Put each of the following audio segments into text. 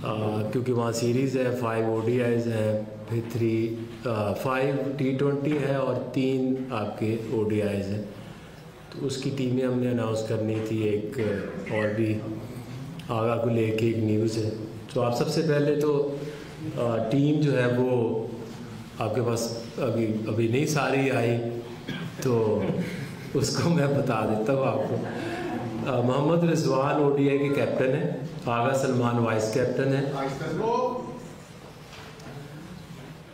क्योंकि वहाँ सीरीज़ है, 5 ODIs हैं, फिर 5 T20 है और 3 आपके ODIs हैं। तो उसकी टीमें हमने अनाउंस करनी थी। एक और भी आगा को लेके एक न्यूज़ है। तो आप सबसे पहले तो टीम जो है वो आपके पास अभी नहीं सारी आई, तो उसको मैं बता देता हूँ आपको। मोहम्मद रिजवान ODI के कैप्टन हैं, आगा सलमान वाइस कैप्टन है,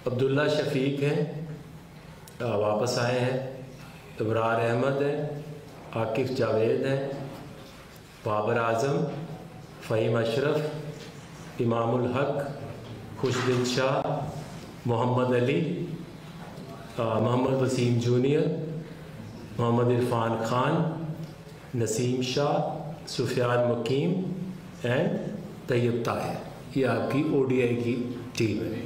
अब्दुल्ला शफीक हैं वापस आए हैं, इब्रार अहमद हैं, आकिफ जावेद हैं, बाबर आजम, फ़हीम अशरफ, इमामुल हक, खुशदिल शाह, मोहम्मद अली, मोहम्मद वसीम जूनियर, मोहम्मद इरफान खान, नसीम शाह, सुफियान मुकीम एंड तैयब ताहिर। ये आपकी ODI की टीम है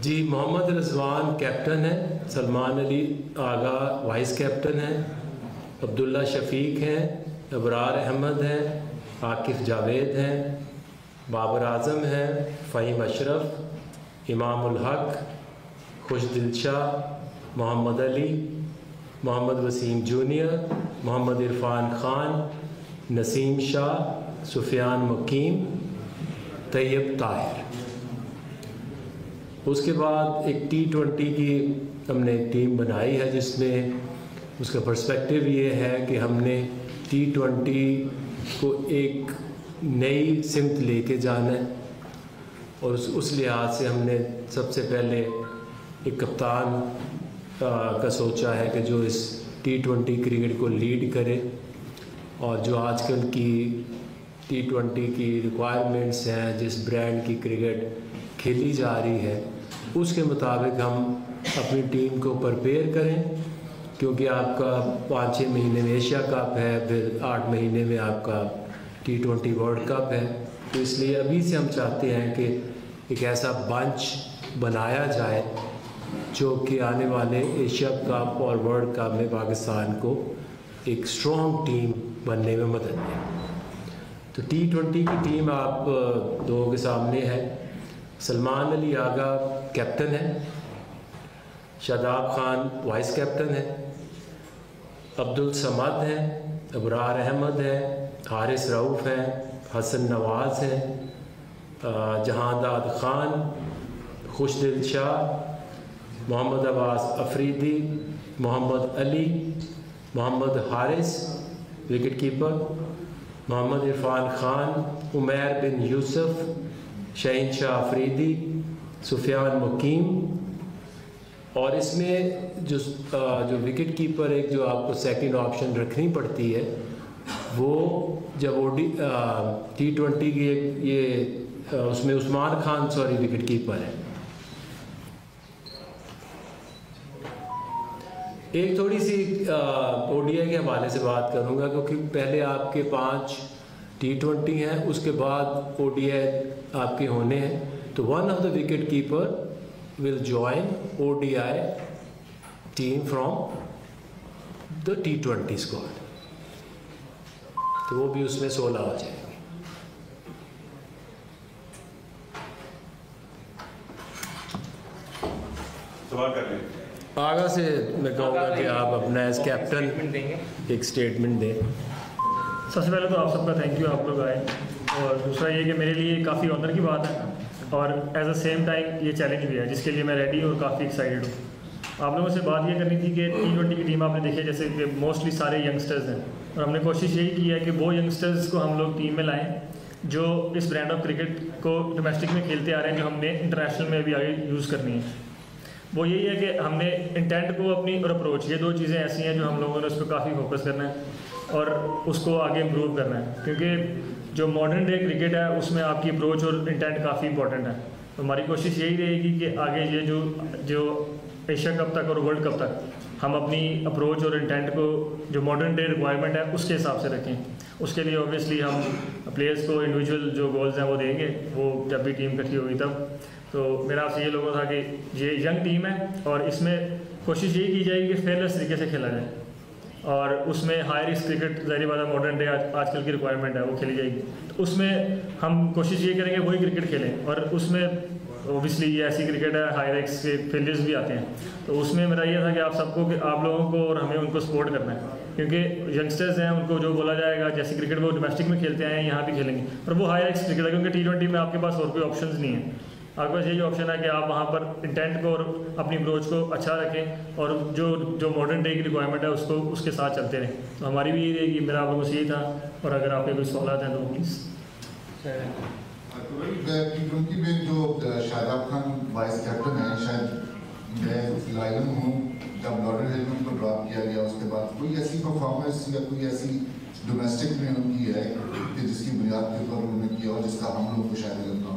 जी। मोहम्मद रिजवान कैप्टन है, सलमान अली आगा वाइस कैप्टन है, अब्दुल्ला शफीक हैं, इब्रार अहमद हैं, आकिफ जावेद हैं, बाबर आजम हैं, फ़हीम अशरफ, इमामुल हक, खुशदिल शाह, मोहम्मद अली, मोहम्मद वसीम जूनियर, मोहम्मद इरफान खान, नसीम शाह, सुफियान मुकीम, तैयब ताहिर। उसके बाद एक T20 की हमने टीम बनाई है, जिसमें उसका पर्सपेक्टिव ये है कि हमने T20 को एक नई सिमत लेके जाना है। और उस लिहाज से हमने सबसे पहले एक कप्तान का सोचा है कि जो इस T20 क्रिकेट को लीड करे, और जो आजकल की T20 की रिक्वायरमेंट्स हैं, जिस ब्रांड की क्रिकेट खेली जा रही है, उसके मुताबिक हम अपनी टीम को प्रिपेयर करें। क्योंकि आपका 5-6 महीने में एशिया कप है, फिर 8 महीने में आपका T20 वर्ल्ड कप है। तो इसलिए अभी से हम चाहते हैं कि एक ऐसा बंच बनाया जाए जो कि आने वाले एशिया कप और वर्ल्ड कप में पाकिस्तान को एक स्ट्रॉन्ग टीम बनने में मदद दे। तो T20 की टीम आप लोगों के सामने है। सलमान अली आगा कैप्टन है, शादाब खान वाइस कैप्टन है, अब्दुल समद हैं, इब्रार अहमद हैं, हारिस रऊफ़ हैं, हसन नवाज़ हैं, जहांदाद खान, खुशदिल शाह, मोहम्मद अब्बास अफरीदी, मोहम्मद अली, मोहम्मद हारिस विकेट कीपर, मोहम्मद इरफान खान, उमैर बिन यूसुफ, शहीन शाह अफरीदी, सुफियान मुकीम। और इसमें जो विकेट कीपर एक जो आपको सेकंड ऑप्शन रखनी पड़ती है, वो जब T20 की ये उसमें उस्मान खान विकेट कीपर है। एक थोड़ी सी ODI के हवाले से बात करूँगा, क्योंकि पहले आपके 5 T20 हैं, उसके बाद ODI आपके होने हैं। तो one of the wicket keeper will join ODI team from the T20 squad, तो वो भी उसमें 16 हो जाएंगे। सवाल कर लें। आगा से मैं कहूँगा कि आप अपना एज कैप्टन एक स्टेटमेंट दें। सबसे पहले तो आप सबका थैंक यू, आप लोग आए। और दूसरा ये कि मेरे लिए काफ़ी ऑनर की बात है और एट द सेम टाइम ये चैलेंज भी है, जिसके लिए मैं रेडी और काफ़ी एक्साइटेड हूँ। आप लोगों से बात ये करनी थी कि T20 की टीम आपने देखी, जैसे कि मोस्टली सारे यंगस्टर्स हैं, और हमने कोशिश यही की है कि वो यंगस्टर्स को हम लोग टीम में लाएं जो इस ब्रांड ऑफ क्रिकेट को डोमेस्टिक में खेलते आ रहे हैं, जो हमने इंटरनेशनल में भी आगे यूज़ करनी है। वो यही है कि हमने इंटेंट को अपनी और अप्रोच, ये 2 चीज़ें ऐसी हैं जो हम लोगों ने उस पर काफ़ी फोकस करना है और उसको आगे इम्प्रूव करना है। क्योंकि जो मॉडर्न डे क्रिकेट है उसमें आपकी अप्रोच और इंटेंट काफ़ी इंपॉर्टेंट है। तो हमारी कोशिश यही रहेगी कि आगे ये जो एशिया कप तक और वर्ल्ड कप तक हम अपनी अप्रोच और इंटेंट को जो मॉडर्न डे रिक्वायरमेंट है उसके हिसाब से रखें। उसके लिए ऑब्वियसली हम प्लेयर्स को इंडिविजुअल जो गोल्स हैं वो देंगे, वो जब भी टीम इकट्ठी होगी तब। तो मेरा आपसे ये लोगों था कि ये यंग टीम है और इसमें कोशिश यही की जाएगी कि फेयरलेस तरीके से खेला जाए। और उसमें हाई रिस्क क्रिकेट ज़ाहिर बात है मॉडर्न डे आजकल की रिक्वायरमेंट है वो खेली जाएगी। तो उसमें हम कोशिश ये करेंगे वही क्रिकेट खेलें, और उसमें ओबियसली ये ऐसी क्रिकेट है हाई रिस्क के फेलियर्स भी आते हैं। तो उसमें मेरा ये था कि आप सबको, कि आप लोगों को और हमें उनको सपोर्ट करना है, क्योंकि यंगस्टर्स हैं उनको जो बोला जाएगा जैसी क्रिकेट वो डोमेस्टिक में खेलते हैं यहाँ भी खेलेंगे, और वो हाई रिस्क क्रिकेट है क्योंकि T20 में आपके पास और कोई ऑप्शन नहीं है। आपके पास यही ऑप्शन है कि आप वहाँ पर इंटेंट को और अपनी अप्रोच को अच्छा रखें और जो मॉडर्न डे की रिक्वायरमेंट है उसको उसके साथ चलते रहें। तो हमारी भी यही रहेगी, मेरा आप लोगों से यही था, और अगर आपके कोई सवाल हैं तो प्लीज़। T20 में जो शादाब खान वाइस कैप्टन है, शायद मैं लाइम हूँ, जब लॉर्ड हेलमैन को ड्रॉप किया गया उसके बाद कोई ऐसी परफॉर्मेंस या कोई ऐसी डोमेस्टिक में उनकी है कि जिसकी बुनियाद के ऊपर उन्होंने किया हो जिसका हम लोग को शायद इल्म ना हो?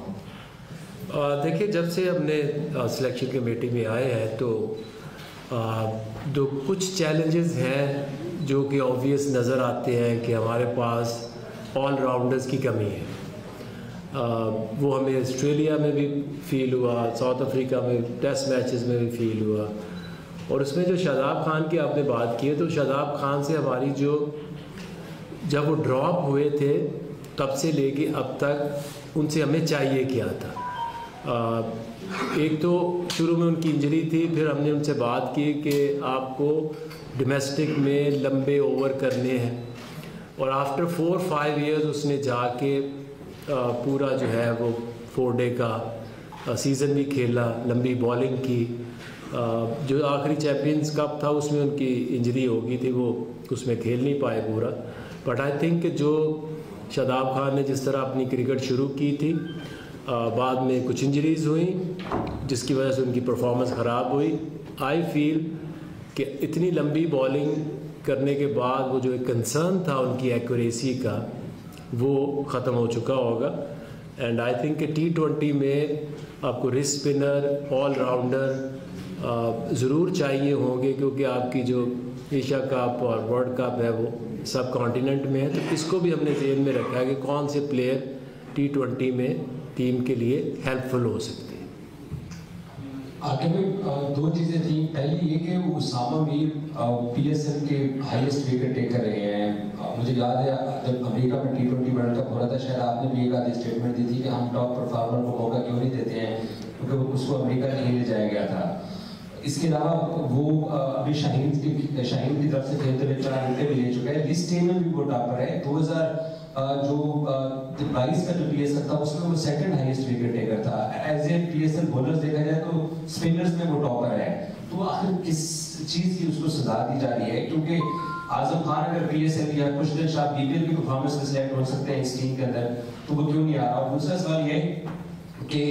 देखिए, जब से हमने सिलेक्शन कमेटी में आए हैं तो जो कुछ चैलेंजेस हैं जो कि ऑब्वियस नज़र आते हैं कि हमारे पास ऑलराउंडर्स की कमी है। वो हमें ऑस्ट्रेलिया में भी फील हुआ, साउथ अफ्रीका में टेस्ट मैचेस में भी फील हुआ, और उसमें जो शादाब खान की आपने बात की है, तो शादाब खान से हमारी जब वो ड्रॉप हुए थे तब से लेके अब तक उनसे हमें चाहिए क्या था। एक तो शुरू में उनकी इंजरी थी, फिर हमने उनसे बात की कि आपको डोमेस्टिक में लंबे ओवर करने हैं, और आफ्टर 4-5 ईयर्स उसने जाके पूरा जो है वो 4 डे का सीज़न भी खेला, लंबी बॉलिंग की। जो आखिरी चैम्पियंस कप था उसमें उनकी इंजरी हो गई थी, वो उसमें खेल नहीं पाए पूरा। बट आई थिंक जो शादाब खान ने जिस तरह अपनी क्रिकेट शुरू की थी, बाद में कुछ इंजरीज़ हुई जिसकी वजह से उनकी परफॉर्मेंस ख़राब हुई। आई फील कि इतनी लंबी बॉलिंग करने के बाद वो जो एक कंसर्न था उनकी एक्यूरेसी का, वो ख़त्म हो चुका होगा। एंड आई थिंक कि T20 में आपको रिस्ट स्पिनर, ऑलराउंडर ज़रूर चाहिए होंगे, क्योंकि आपकी जो एशिया कप और वर्ल्ड कप है वो सब कॉन्टिनेंट में है। तो इसको भी हमने ज़हन में रखा है कि कौन से प्लेयर T20 में टीम के लिए हेल्पफुल हो सकते हैं। आगे में 2 चीज़ें थी। पहली ये कि उसामा मीर PSL के हाईएस्ट विकेट टेकर रहे हैं। मुझे याद है जब अमेरिका में T20 वर्ल्ड कप हो रहा था, शायद आपने भी एक आधी स्टेटमेंट दी थी कि हम टॉप परफॉर्मर को मौका क्यों नहीं देते हैं, क्योंकि उसको अमेरिका नहीं ले जाया गया था। इसके अलावा वो अभी शाहीन की तरफ से खेलते हुए 4 विकेट भी ले चुका है। लिस्ट टेन में भी वो टॉपर है। 2022 का जो PSL था उसमें वो सेकंड हाईएस्ट विकेट टेकर था। एज ए PSL बॉलर्स देखा जाए तो स्पिनर्स में वो टॉपर है। तो आखिर किस चीज़ की उसको सजा दी जा रही है? क्योंकि आजम खान अगर PSL या कुछ दिन शाह BPL की परफॉर्मेंस में सिलेक्ट हो सकते हैं इस टीम के अंदर, तो वो क्यों नहीं आ रहा? और दूसरा सवाल ये कि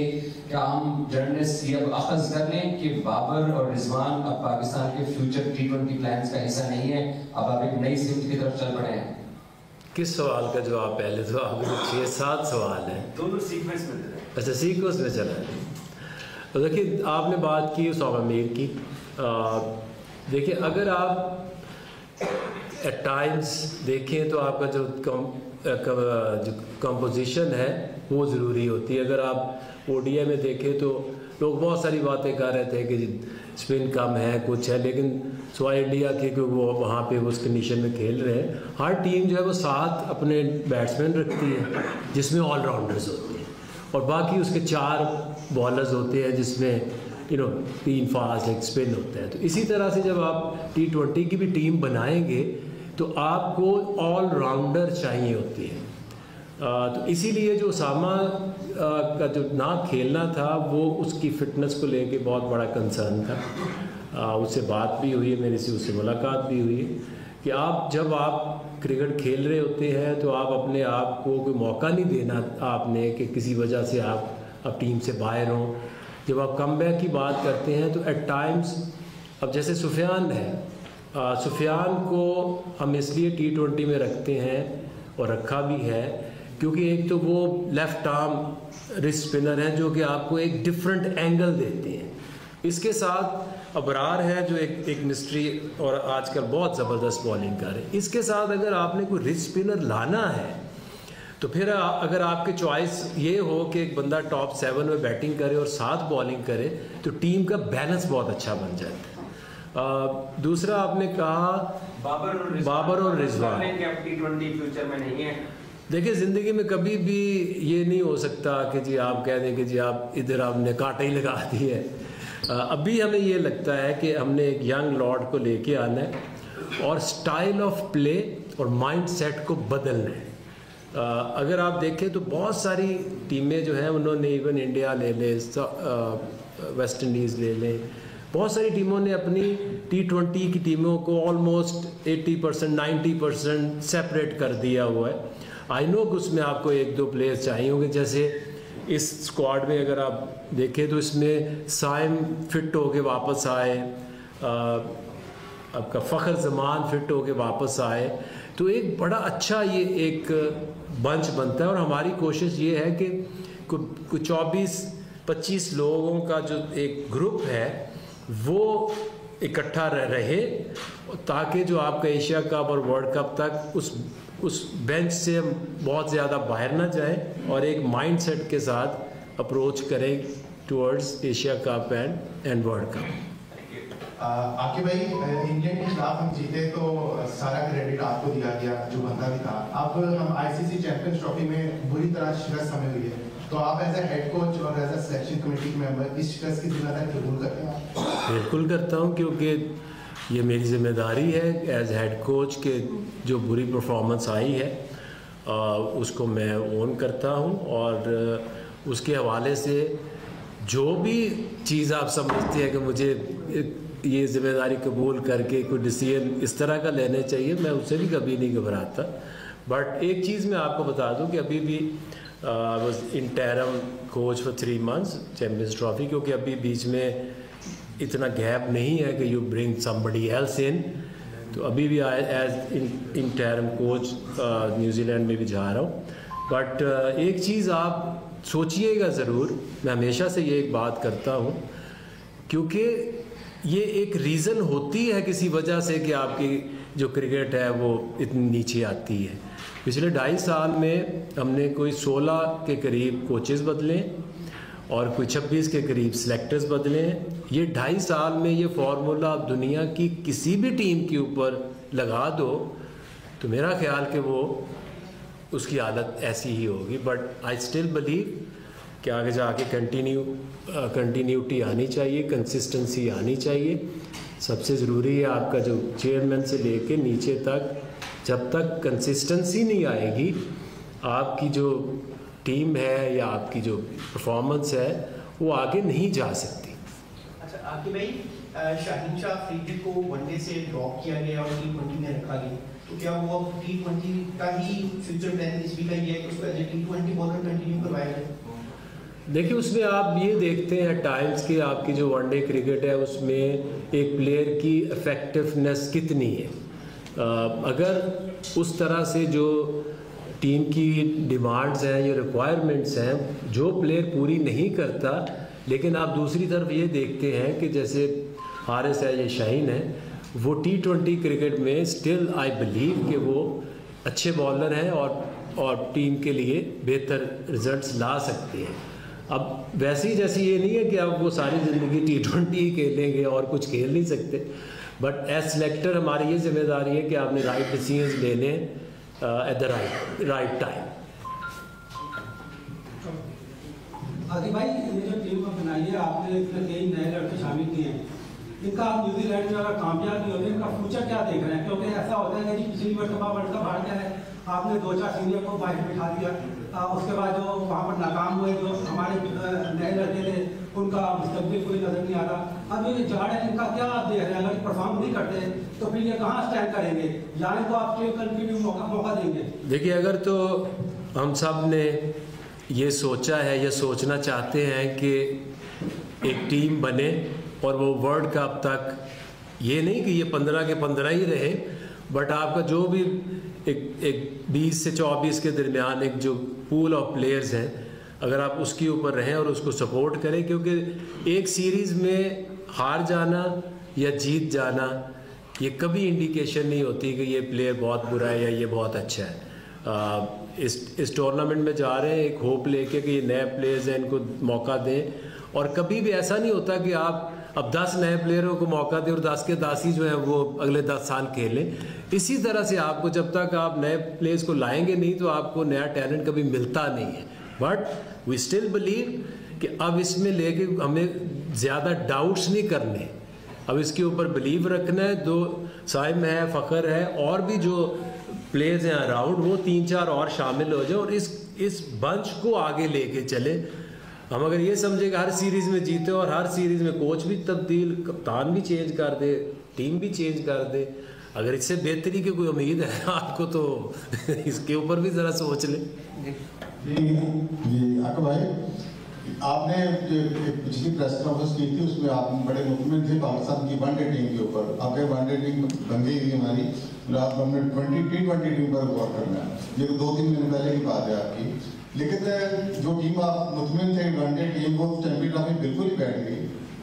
क्या हम जर्नलिस्ट ये अखज़ कर लें कि बाबर और रिजवान अब पाकिस्तान के फ्यूचर T20 प्लान्स का हिस्सा नहीं है, अब आप एक नई सिमत की तरफ चल पड़े हैं? किस सवाल का जवाब? पहले तो आपके 6-7 सवाल हैं, दोनों सीक्वेंस में। अच्छा, सीक्वेंस में चला है। तो देखिए, आपने बात की उसामा मीर की। देखिए, अगर आप एट टाइम्स देखें तो आपका जो कंपोजिशन है वो ज़रूरी होती है। अगर आप ODI में देखें तो लोग बहुत सारी बातें कर रहे थे कि स्पिन कम है, कुछ है, लेकिन सिवाय इंडिया के कि वो वहाँ पे उस कंडीशन में खेल रहे हैं, हर टीम जो है वो 7 अपने बैट्समैन रखती है जिसमें ऑलराउंडर्स होते हैं, और बाकी उसके 4 बॉलर्स होते हैं जिसमें 3 फास्ट एक स्पिन होता है। तो इसी तरह से जब आप T20 की भी टीम बनाएंगे तो आपको ऑलराउंडर चाहिए होती है। तो इसीलिए जो उसामा का जो ना खेलना था वो उसकी फ़िटनेस को लेके बहुत बड़ा कंसर्न था। उससे बात भी हुई है मेरी से, उससे मुलाकात भी हुई है कि जब आप क्रिकेट खेल रहे होते हैं तो आप अपने आप को कोई मौका नहीं देना आपने कि किसी वजह से आप टीम से बाहर हों। जब आप कमबैक की बात करते हैं तो एट टाइम्स, अब जैसे सुफियान है, सुफियान को हम इसलिए T20 में रखते हैं और रखा भी है क्योंकि एक तो वो लेफ़्ट आर्म रिस्ट स्पिनर हैं जो कि आपको एक डिफरेंट एंगल देते हैं। इसके साथ अबरार है जो एक मिस्ट्री और आजकल बहुत ज़बरदस्त बॉलिंग कर रहे हैं। इसके साथ अगर आपने कोई रिस्ट स्पिनर लाना है तो फिर अगर आपकी चॉइस ये हो कि एक बंदा टॉप 7 में बैटिंग करे और 7 बॉलिंग करे तो टीम का बैलेंस बहुत अच्छा बन जाता है। दूसरा आपने कहा बाबर और रिजवान T20 फ्यूचर में नहीं है। देखिए ज़िंदगी में कभी भी ये नहीं हो सकता कि जी आप कह दें कि जी आप इधर आपने कांटे ही लगा दी है। अभी हमें ये लगता है कि हमने एक यंग लॉर्ड को लेके आना है और स्टाइल ऑफ प्ले और माइंड सेट को बदलना है। अगर आप देखें तो बहुत सारी टीमें जो हैं उन्होंने, इवन इंडिया ले लें, वेस्ट इंडीज़ ले लें, बहुत सारी टीमों ने अपनी T20 की टीमों को ऑलमोस्ट 80% 90% सेपरेट कर दिया हुआ है। आई नो कि उसमें आपको एक दो प्लेयर्स चाहिए होंगे, जैसे इस स्क्वाड में अगर आप देखें तो इसमें साइम फिट होके वापस आए, आपका फ़खर जमान फिट होके वापस आए, तो एक बड़ा अच्छा ये एक बंच बनता है। और हमारी कोशिश ये है कि कुछ 24-25 लोगों का जो एक ग्रुप है वो इकट्ठा रहे, ताकि जो आपका एशिया कप और वर्ल्ड कप तक उस बेंच से हम बहुत ज़्यादा बाहर ना जाएं और एक माइंडसेट के साथ अप्रोच करें towards Asia cup and world cup. आके भाई इंडियन के खिलाफ हम जीते तो सारा क्रेडिट आपको दिया गया, जो बनता भी था। अब हम आईसीसी चैंपियंस ट्रॉफी में बुरी तरह शिकस्त हमें हुई है, तो आप एज ए हेड कोच और as a selection committee member इस शिकस्त की जिम्मेदारी कबूल करते हैं? बिल्कुल करता हूँ, क्योंकि ये मेरी जिम्मेदारी है एज हेड कोच के जो बुरी परफॉर्मेंस आई है उसको मैं ओन करता हूँ, और उसके हवाले से जो भी चीज़ आप समझते हैं कि मुझे ये जिम्मेदारी कबूल करके कोई डिसीजन इस तरह का लेने चाहिए, मैं उससे भी कभी नहीं घबराता। बट एक चीज़ मैं आपको बता दूं कि अभी भी was interim coach for 3 months champions trophy, क्योंकि अभी बीच में इतना गैप नहीं है कि you bring somebody else in. तो अभी भी एज इंटरिम कोच न्यूजीलैंड में भी जा रहा हूँ। बट एक चीज़ आप सोचिएगा ज़रूर, मैं हमेशा से ये एक बात करता हूँ, क्योंकि ये एक रीज़न होती है किसी वजह से कि आपकी जो क्रिकेट है वो इतनी नीचे आती है। पिछले 2.5 साल में हमने कोई 16 के करीब कोचेस बदले और कोई 26 के करीब सिलेक्टर्स बदले हैं। ये 2.5 साल में ये फार्मूला आप दुनिया की किसी भी टीम के ऊपर लगा दो तो मेरा ख्याल कि वो उसकी हालत ऐसी ही होगी। बट आई स्टिल बिलीव कि आगे जाके कंटिन्यूटी आनी चाहिए, कंसिस्टेंसी आनी चाहिए। सबसे ज़रूरी है आपका जो चेयरमैन से लेके नीचे तक, जब तक कंसिस्टेंसी नहीं आएगी आपकी जो टीम है या आपकी जो परफॉर्मेंस है वो आगे नहीं जा सकती। अच्छा आकिब भाई, शाहीन शाह अफरीदी को वनडे से ड्रॉप किया गया और T20 में रखा गया, तो क्या वो T20 का ही फ्यूचर प्लान इस भी का ये है कि उसको as a T20 bowler continue करवाया जाए? देखिए उसमें आप ये देखते हैं टाइम्स की आपकी जो वनडे क्रिकेट है उसमें एक प्लेयर की इफेक्टिवनेस कितनी है। अगर उस तरह से जो टीम की डिमांड्स हैं या रिक्वायरमेंट्स हैं जो प्लेयर पूरी नहीं करता, लेकिन आप दूसरी तरफ ये देखते हैं कि जैसे हारिस है या शाहीन है, वो T20 क्रिकेट में स्टिल आई बिलीव कि वो अच्छे बॉलर हैं और टीम के लिए बेहतर रिजल्ट्स ला सकते हैं। अब वैसे ही जैसे ये नहीं है कि आप वो सारी ज़िंदगी T20 ही खेलेंगे और कुछ खेल नहीं सकते, बट एज सेलेक्टर हमारी ये जिम्मेदारी है कि आपने राइट डिसीजंस लेने at the right time. Adil भाई, ये जो टीम बनाई है आपने, इसमें कई नए लड़के शामिल किए हैं, इनका आप न्यूजीलैंड में अगर कामयाब नहीं होते इनका फ्यूचर क्या देख रहे हैं? क्योंकि ऐसा होता है कि पिछली मरतबा वर्ल्ड कप हार गया है, आपने 2-4 सीनियर को बाहर बिठा दिया, उसके बाद जो वहाँ पर नाकाम हुए जो हमारे नए लड़के थे उनका मुस्तकबिल कोई नजर नहीं आता। अब ये झाड़ है, इनका क्या आप देख रहे हैं? अगर परफॉर्म नहीं करते तो फिर ये कहाँ स्टैंड करेंगे, या इनको आप कंटिन्यू मौका देंगे? देखिए अगर तो हम सब ने ये सोचा है या सोचना चाहते हैं कि एक टीम बने और वो वर्ल्ड कप तक, ये नहीं कि ये 15 के 15 ही रहे, बट आपका जो भी एक 20 से 24 के दरमियान एक जो पूल ऑफ प्लेयर्स हैं, अगर आप उसके ऊपर रहें और उसको सपोर्ट करें, क्योंकि एक सीरीज़ में हार जाना या जीत जाना ये कभी इंडिकेशन नहीं होती कि ये प्लेयर बहुत बुरा है या ये बहुत अच्छा है। इस टूर्नामेंट में जा रहे हैं एक होप लेके कि ये नए प्लेयर्स हैं, इनको मौका दें। और कभी भी ऐसा नहीं होता कि आप अब 10 नए प्लेयरों को मौका दें और 10 के 10 ही जो है वो अगले 10 साल खेलें। इसी तरह से आपको जब तक आप नए प्लेयर्स को लाएंगे नहीं तो आपको नया टैलेंट कभी मिलता नहीं है। बट वी स्टिल बिलीव कि अब इसमें लेके हमें ज़्यादा डाउट्स नहीं करने, अब इसके ऊपर बिलीव रखना है। दो साइम है, फ़खर है, और भी जो प्लेयर्स हैं अराउंड, वो 3-4 और शामिल हो जाए और इस बंच को आगे लेके चले। हम अगर ये समझे कि हर सीरीज़ में जीते और हर सीरीज़ में कोच भी तब्दील, कप्तान भी चेंज कर दे, टीम भी चेंज कर दे, अगर इससे बेहतरी की कोई उम्मीद है आपको तो इसके ऊपर भी ज़रा सोच लें। जी आका भाई, आपने पिछली प्रेस कॉन्फ्रेंस की थी, उसमें आप बड़े मुतमिन थे पाकिस्तान की वनडे टीम के ऊपर। आपके वनडे टीम बन गई थी हमारी, हमने T20 टीम पर गौर करना है। ये तो 2-3 महीने पहले की बात है आपकी। लेकिन जो टीम आप मुतमिन थे वनडे टीम, वो चैंपियन ट्रॉफी बिल्कुल ही बैठ गई।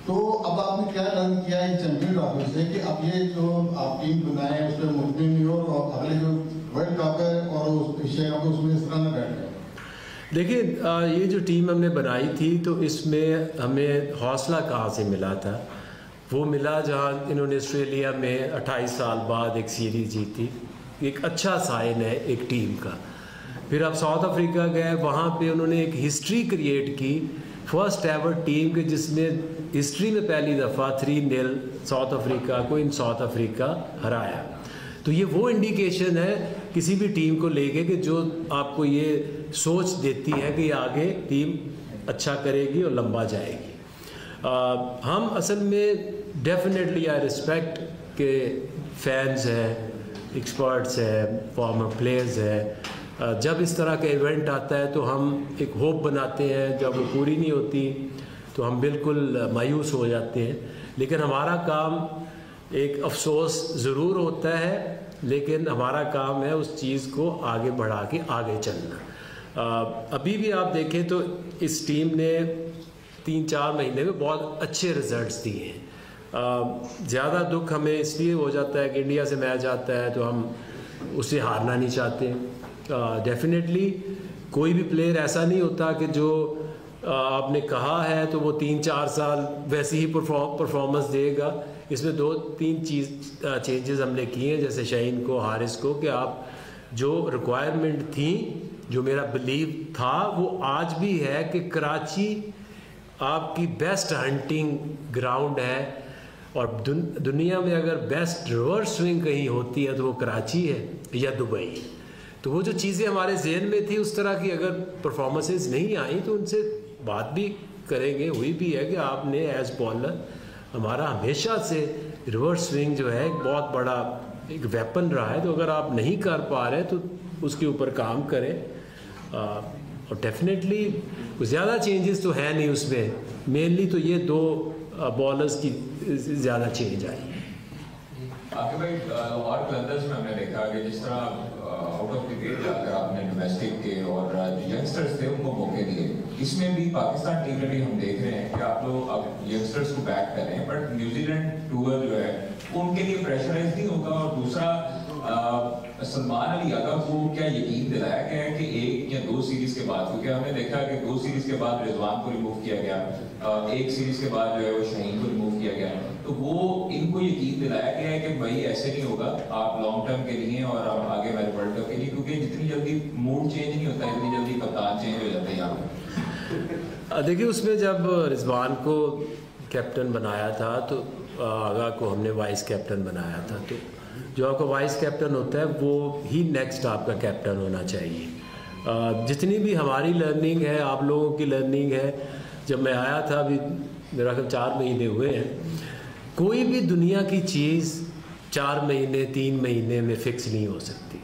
तो अब आपने क्या लर्न किया इन चैंपियन ट्रॉफी से कि अब ये जो आप टीम बनाए उसमें मुतमिन नहीं हो और अगले जो वर्ल्ड कप है और उस विषय को उसमें इस तरह न बैठ गए? देखिए, ये जो टीम हमने बनाई थी तो इसमें हमें हौसला कहाँ से मिला था? वो मिला जहाँ इन्होंने ऑस्ट्रेलिया में 28 साल बाद एक सीरीज़ जीती, एक अच्छा साइन है एक टीम का। फिर आप साउथ अफ्रीका गए, वहाँ पे उन्होंने एक हिस्ट्री क्रिएट की, फर्स्ट एवर टीम के जिसने हिस्ट्री में पहली दफ़ा 3-0 साउथ अफ्रीका को इन साउथ अफ्रीका हराया। तो ये वो इंडिकेशन है किसी भी टीम को लेके कि जो आपको ये सोच देती है कि आगे टीम अच्छा करेगी और लंबा जाएगी। हम असल में डेफिनेटली आई रिस्पेक्ट के फैंस हैं, एक्सपर्ट्स हैं, फॉर्मर प्लेयर्स हैं। जब इस तरह का इवेंट आता है तो हम एक होप बनाते हैं, जब वो पूरी नहीं होती तो हम बिल्कुल मायूस हो जाते हैं। लेकिन हमारा काम एक अफसोस ज़रूर होता है, लेकिन हमारा काम है उस चीज़ को आगे बढ़ा के आगे चलना। अभी भी आप देखें तो इस टीम ने 3-4 महीने में बहुत अच्छे रिजल्ट्स दिए हैं। ज़्यादा दुख हमें इसलिए हो जाता है कि इंडिया से मैच आता है तो हम उससे हारना नहीं चाहते। डेफिनेटली कोई भी प्लेयर ऐसा नहीं होता कि जो आपने कहा है तो वो 3-4 साल वैसे ही परफॉर्मेंस देगा। इसमें 2-3 चेंजेस हमने किए हैं, जैसे शाहीन को, हारिस को, कि आप जो रिक्वायरमेंट थी, जो मेरा बिलीव था वो आज भी है कि कराची आपकी बेस्ट हंटिंग ग्राउंड है और दुनिया में अगर बेस्ट रिवर्स स्विंग कहीं होती है तो वो कराची है या दुबई। तो वो जो चीज़ें हमारे जहन में थी उस तरह की अगर परफॉर्मेंसेस नहीं आई तो उनसे बात भी करेंगे। हुई भी है कि आपने एज बॉलर हमारा हमेशा से रिवर्स स्विंग जो है एक बहुत बड़ा एक वेपन रहा है, तो अगर आप नहीं कर पा रहे तो उसके ऊपर काम करें। और डेफिनेटली ज़्यादा चेंजेस तो है नहीं उसमें, मेनली तो ये 2 बॉलर्स की ज़्यादा चेंज आई है। आगे भाई, और कलंदर्स में हमने देखा कि जिस तरह आउट ऑफ द गेट जाकर आपने डोमेस्टिक के और यंगस्टर्स थे उनको मौके दिए, इसमें भी पाकिस्तान टीम में भी हम देख रहे हैं कि आप लोग अब यंगस्टर्स को बैक कर रहे हैं, बट न्यूजीलैंड टूर जो है उनके लिए प्रेशराइज नहीं होगा। और दूसरा, सलमान अली अगा को क्या यकीन दिलाया गया है कि 1 या 2 सीरीज के बाद, क्योंकि हमने देखा कि 2 सीरीज के बाद रिजवान को रिमूव किया गया, 1 सीरीज के बाद जो है वो शाहीन को रिमूव किया गया, तो वो इनको यकीन दिलाया गया है कि भाई ऐसे नहीं होगा, आप लॉन्ग टर्म के लिए और आगे वाले वर्ल्ड कप के लिए, क्योंकि जितनी जल्दी मूड चेंज नहीं होता इतनी जल्दी कप्तान चेंज हो जाता है यहाँ पर। देखिए, उसमें जब रिजवान को कैप्टन बनाया था तो आगा को हमने वाइस कैप्टन बनाया था, तो जो आपका वाइस कैप्टन होता है वो ही नेक्स्ट आपका कैप्टन होना चाहिए। जितनी भी हमारी लर्निंग है, आप लोगों की लर्निंग है, जब मैं आया था अभी मेरा ख्याल 4 महीने हुए हैं, कोई भी दुनिया की चीज़ 4 महीने 3 महीने में फिक्स नहीं हो सकती,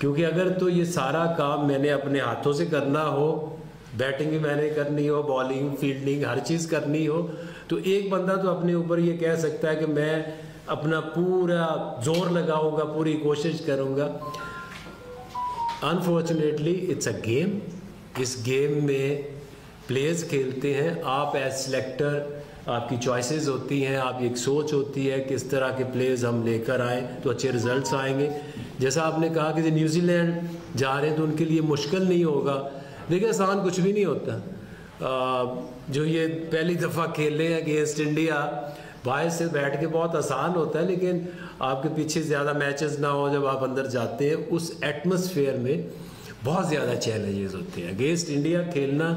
क्योंकि अगर तो ये सारा काम मैंने अपने हाथों से करना हो, बैटिंग भी मैंने करनी हो, बॉलिंग, फील्डिंग, हर चीज़ करनी हो, तो एक बंदा तो अपने ऊपर ये कह सकता है कि मैं अपना पूरा जोर लगाऊंगा, पूरी कोशिश करूंगा। Unfortunately it's a game. इस गेम में प्लेयर्स खेलते हैं, आप एज सिलेक्टर आपकी चॉइसेस होती हैं, आपकी एक सोच होती है किस तरह के प्लेयर्स हम लेकर आएँ तो अच्छे रिजल्ट्स आएंगे। जैसा आपने कहा कि न्यूजीलैंड जा रहे हैं तो उनके लिए मुश्किल नहीं होगा, देखिए आसान कुछ भी नहीं होता। जो ये पहली दफ़ा खेल रहे हैं अगेंस्ट इंडिया, बाहर से बैठ के बहुत आसान होता है, लेकिन आपके पीछे ज़्यादा मैचेस ना हो, जब आप अंदर जाते हैं उस एटमॉस्फेयर में बहुत ज़्यादा चैलेंजेस होते हैं। अगेंस्ट इंडिया खेलना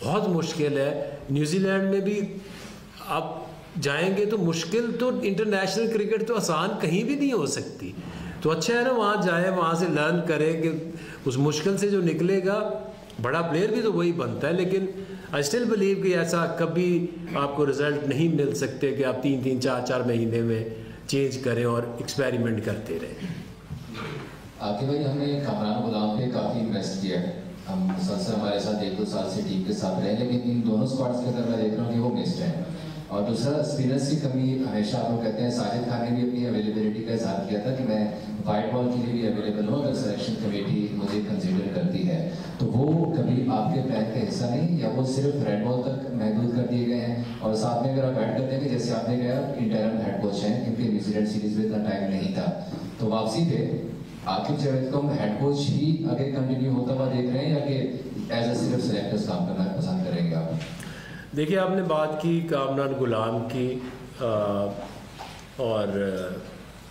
बहुत मुश्किल है। न्यूजीलैंड में भी आप जाएंगे तो मुश्किल, तो इंटरनेशनल क्रिकेट तो आसान कहीं भी नहीं हो सकती। तो अच्छा है ना, वहाँ जाए, वहाँ से लर्न करें कि उस मुश्किल से जो निकलेगा बड़ा प्लेयर भी तो वही बनता है। लेकिन आई स्टिल बिलीव कि ऐसा कभी आपको रिजल्ट नहीं मिल सकते कि आप 3-3, 4-4 महीने में चेंज करें और एक्सपेरिमेंट करते रहें। आके भाई हमने कामरान गुलाम पे काफ़ी इन्वेस्ट किया है। हम मुसलसल हमारे साथ 1-2 साल से टीम के साथ रहे, लेकिन इन दोनों स्क्वाड्स के अंदर मैं देख रहा हूँ कि वो मिस्ड है। और दूसरा स्पिनर्स की कमी हमेशा आप लोग कहते हैं। साजिद खान ने भी अपनी अवेलेबिलिटी का इजहार किया था कि मैं वाइट बॉल के लिए भी अवेलेबल हूँ अगर सिलेक्शन कमेटी मुझे कंसिडर करती है। तो वो कभी आपके प्लान का हिस्सा नहीं, या वो सिर्फ रेड बॉल तक महदूद कर दिए गए हैं? और साथ में अगर आप ऐड करते हैं कि जैसे आपने कहा इंटरम हेड कोच हैं, क्योंकि न्यूजीलैंड सीरीज में इतना टाइम नहीं था, तो वापसी पे आकिब जावेद को हम हेड कोच ही आगे कंटिन्यू होता हुआ देख रहे हैं, या कि एज ए सिर्फ सिलेक्टर्स काम करना पसंद करेंगे आप? देखिए, आपने बात की कामरान गुलाम की, और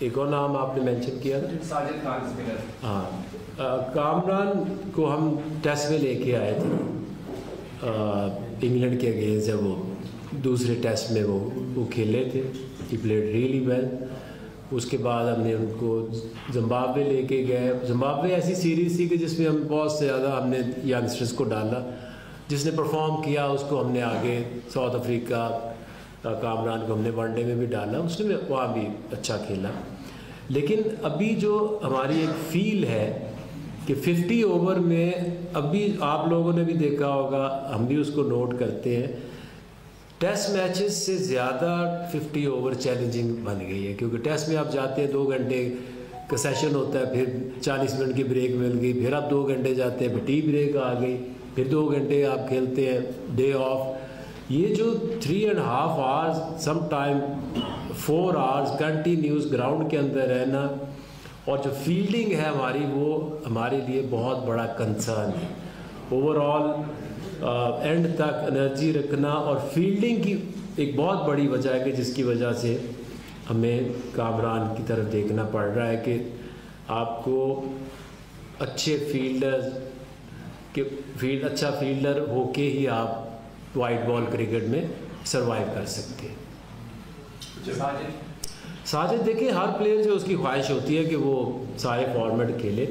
एक और नाम आपने मेंशन किया था, साजिद खान स्पिनर। हाँ, कामरान को हम टेस्ट में लेके आए थे इंग्लैंड के अगेंस्ट, जब वो दूसरे टेस्ट में वो खेले थे। He played really well. उसके बाद हमने उनको जिम्बाब्वे लेके गए। जिम्बाब्वे ऐसी सीरीज़ थी कि जिसमें हम बहुत से ज़्यादा हमने यंगस्टर्स को डाला, जिसने परफॉर्म किया उसको हमने आगे। साउथ अफ्रीका कामरान को हमने वनडे में भी डाला, उसने वहाँ भी अच्छा खेला। लेकिन अभी जो हमारी एक फील है कि 50 ओवर में, अभी आप लोगों ने भी देखा होगा, हम भी उसको नोट करते हैं, टेस्ट मैचेस से ज़्यादा 50 ओवर चैलेंजिंग बन गई है। क्योंकि टेस्ट में आप जाते हैं 2 घंटे का सेशन होता है, फिर 40 मिनट की ब्रेक मिल गई, फिर आप 2 घंटे जाते हैं, फिर टी ब्रेक आ गई, फिर 2 घंटे आप खेलते हैं, डे ऑफ। ये जो 3.5 hours, some time 4 hours continuous ground के अंदर रहना, और जो फील्डिंग है हमारी, वो हमारे लिए बहुत बड़ा कंसर्न है। ओवरऑल एंड तक एनर्जी रखना और फील्डिंग की एक बहुत बड़ी वजह है कि जिसकी वजह से हमें कामरान की तरफ देखना पड़ रहा है कि आपको अच्छे अच्छा फील्डर होके ही आप वाइट बॉल क्रिकेट में सरवाइव कर सकते हैं। साजिद देखिए, हर प्लेयर जो उसकी ख्वाहिश होती है कि वो सारे फॉर्मेट खेले।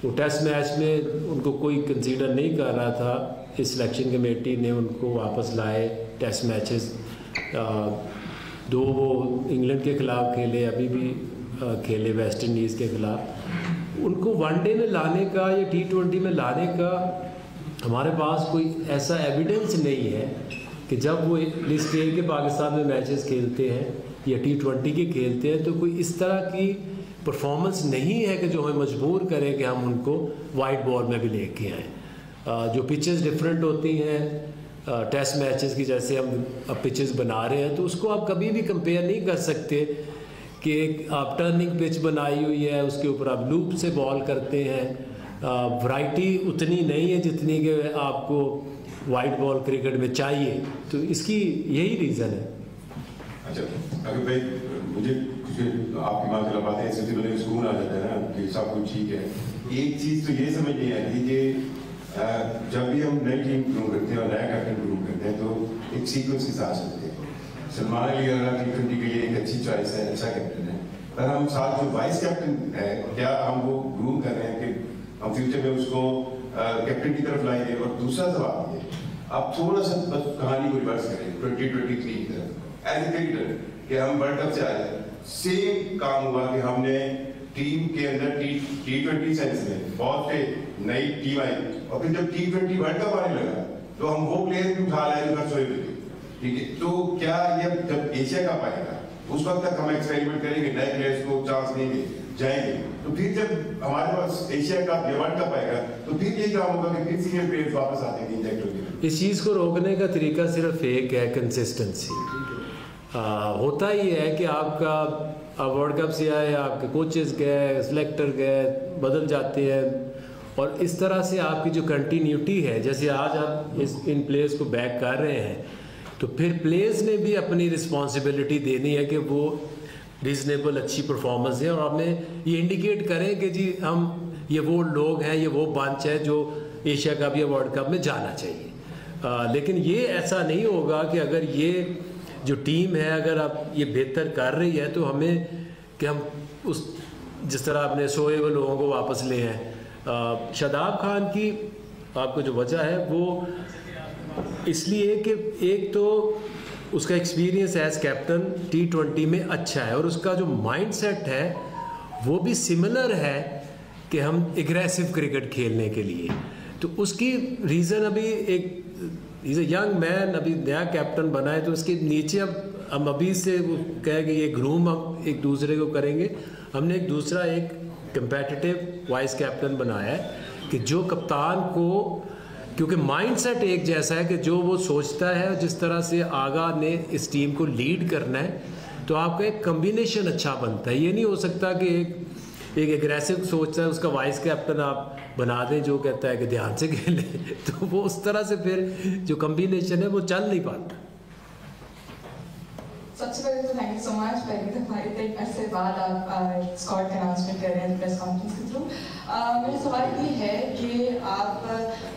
वो टेस्ट मैच में उनको कोई कंसीडर नहीं कर रहा था, इस सिलेक्शन कमेटी ने उनको वापस लाए। टेस्ट मैचेस 2 वो इंग्लैंड के ख़िलाफ़ खेले, अभी भी खेले वेस्ट इंडीज़ के ख़िलाफ़। उनको वनडे में लाने का या T20 में लाने का हमारे पास कोई ऐसा एविडेंस नहीं है कि जब वो लिस्ट ए के पाकिस्तान में मैचेस खेलते हैं या T20 के खेलते हैं, तो कोई इस तरह की परफॉर्मेंस नहीं है कि जो हमें मजबूर करे कि हम उनको वाइट बॉल में भी लेके आएँ। जो पिचेस डिफरेंट होती हैं टेस्ट मैचेस की, जैसे हम अब पिचेस बना रहे हैं, तो उसको आप कभी भी कंपेयर नहीं कर सकते कि एक आप टर्निंग पिच बनाई हुई है, उसके ऊपर आप लूप से बॉल करते हैं। वैरायटी उतनी नहीं है जितनी कि आपको वाइट बॉल क्रिकेट में चाहिए, तो इसकी यही रीज़न है। अच्छा, अगर भाई मुझे आपकी बात कर पाते हैं, सबसे पहले सुकून आ जाता है ना कि सब कुछ ठीक है। एक चीज़ तो ये समझ नहीं आती कि जब भी हम नई टीम ग्रूम करते हैं और नया कैप्टन ग्रूम करते हैं, तो एक सीक्वेंस के साथ चलते हैं। सलमान अली T20 के लिए एक अच्छी चॉइस है, अच्छा कैप्टन है, पर हम साथ जो वाइस कैप्टन है, क्या हम वो ग्रूम कर रहे हैं कि हम फ्यूचर में उसको कैप्टन की तरफ लाएंगे? और दूसरा सवाल ये, आप थोड़ा सा बस कहानी को रिवर्स करें 2023 की तरफ एज ए क्रिकेटर, कि हम वर्ल्ड कप से आए, सेम काम हुआ कि हमने टीम के अंदर T20 सेंस में बहुत से नई टीम आई, और फिर जब T20 वर्ल्ड कप आने लगा तो हम वो प्लेयर भी उठा लाए जो सोए हुए थे। ठीक है, तो क्या ये जब एशिया कप आएगा उस वक्त तक हम एक्सपेरिमेंट करेंगे, नए प्लेयर्स को चांस देंगे, जाएंगे, तो फिर जब हमारे पास एशिया कप या वर्ल्ड कप आएगा तो फिर यही काम होगा कि फिर सीनियर प्लेयर्स वापस आ जाएंगे इंजेक्ट होंगे। इस चीज़ को रोकने का तरीका सिर्फ एक है, कंसिस्टेंसी। होता ही है कि आपका वर्ल्ड कप से आए, आपके कोचेस गए, सिलेक्टर गए, बदल जाते हैं, और इस तरह से आपकी जो कंटिन्यूटी है, जैसे आज आप इन प्लेयर्स को बैक कर रहे हैं, तो फिर प्लेयर्स ने भी अपनी रिस्पॉन्सिबिलिटी देनी है कि वो रीज़नेबल अच्छी परफॉर्मेंस है और हमें ये इंडिकेट करें कि जी हम ये वो लोग हैं, ये वो बंच है जो एशिया कप या वर्ल्ड कप में जाना चाहिए। लेकिन ये ऐसा नहीं होगा कि अगर ये जो टीम है अगर आप ये बेहतर कर रही है तो हमें कि हम उस जिस तरह आपने सोए हुए लोगों को वापस ले हैं। शादाब खान की आपको जो वजह है वो इसलिए कि एक तो उसका एक्सपीरियंस एज कैप्टन T20 में अच्छा है और उसका जो माइंडसेट है वो भी सिमिलर है कि हम एग्रेसिव क्रिकेट खेलने के लिए। तो उसकी रीज़न अभी एक इज़ अ यंग मैन, अभी नया कैप्टन बना है, तो उसके नीचे अब हम अभी से वो कहे कि ये ग्रूम हम एक दूसरे को करेंगे। हमने एक दूसरा एक कंपेटिटिव वाइस कैप्टन बनाया है कि जो कप्तान को, क्योंकि माइंडसेट एक जैसा है कि जो वो सोचता है जिस तरह से आगा ने इस टीम को लीड करना है, तो आपका एक कम्बिनेशन अच्छा बनता है। ये नहीं हो सकता कि एक एग्रेसिव सोचता है उसका वाइस कैप्टन आप बना दें जो कहता है कि ध्यान से खेले, तो वो उस तरह से फिर जो कम्बिनेशन है वो चल नहीं पाता। सबसे पहले तो थैंक यू सो मच। पहली दफ़ा इतने अरसे बाद आप स्क्वाड का अनाउंसमेंट कर रहे हैं प्रेस कॉन्फ्रेंस के थ्रू। मेरा सवाल ये है कि आप